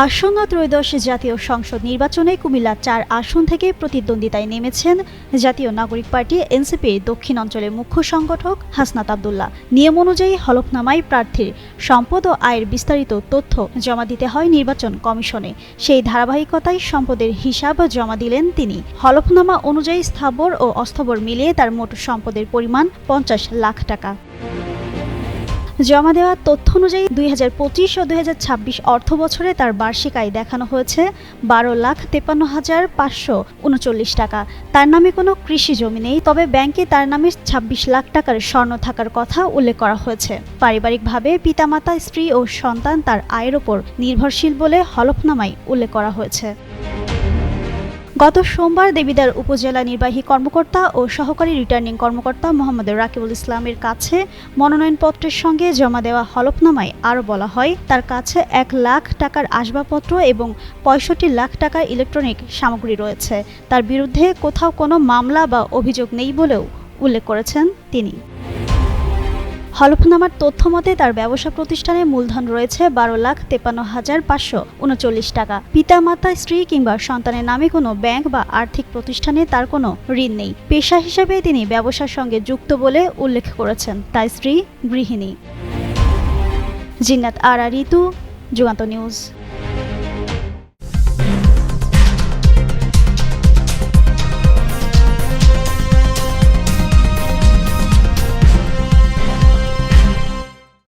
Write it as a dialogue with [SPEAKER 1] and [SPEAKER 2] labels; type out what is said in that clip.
[SPEAKER 1] আসন্ন ত্রয়োদশ জাতীয় সংসদ নির্বাচনে কুমিল্লা ৪ আসন থেকে প্রতিদ্বন্দ্বিতায় নেমেছেন জাতীয় নাগরিক পার্টি এনসিপির দক্ষিণ অঞ্চলের মুখ্য সংগঠক হাসনাত আব্দুল্লাহ। নিয়ম অনুযায়ী হলফনামায় প্রার্থীর সম্পদ ও আয়ের বিস্তারিত তথ্য জমা দিতে হয় নির্বাচন কমিশনে। সেই ধারাবাহিকতায় সম্পদের হিসাব জমা দিলেন তিনি। হলফনামা অনুযায়ী স্থাবর ও অস্থাবর মিলিয়ে তার মোট সম্পদের পরিমাণ ৫০ লাখ টাকা। জমা দেওয়া তথ্য অনুযায়ী ২০২৫ ও ২০২৬ অর্থবছরে তার বার্ষিক আয় দেখানো হয়েছে ১২,৫৩,৫৩৯ টাকা। তার নামে কোনো কৃষি জমি নেই, তবে ব্যাংকে তার নামে ২৬ লাখ টাকার স্বর্ণ থাকার কথা উল্লেখ করা হয়েছে। পারিবারিকভাবে পিতামাতা, স্ত্রী ও সন্তান তার আয়ের ওপর নির্ভরশীল বলে হলফনামায় উল্লেখ করা হয়েছে। গত সোমবার দেবিদ্বার উপজেলা নির্বাহী কর্মকর্তা ও সহকারী রিটার্নিং কর্মকর্তা মোহাম্মদ রাকিবুল ইসলামের কাছে মনোনয়নপত্রের সঙ্গে জমা দেওয়া হলফনামায় আরও বলা হয়, তার কাছে ১ লাখ টাকার আসবাবপত্র এবং ৬৫ লাখ টাকার ইলেকট্রনিক সামগ্রী রয়েছে। তার বিরুদ্ধে কোথাও কোনো মামলা বা অভিযোগ নেই বলেও উল্লেখ করেছেন তিনি। হলফনামার তথ্য মতে তার ব্যবসা প্রতিষ্ঠানে মূলধন রয়েছে ১২,৫৩,৫৩৯ টাকা। পিতামাতা, স্ত্রী কিংবা সন্তানের নামে কোনো ব্যাংক বা আর্থিক প্রতিষ্ঠানে তার কোনো ঋণ নেই। পেশা হিসেবে তিনি ব্যবসার সঙ্গে যুক্ত বলে উল্লেখ করেছেন। তার স্ত্রী গৃহিণী। জিন্নাত আরা ঋতু, যুগান্তর নিউজ।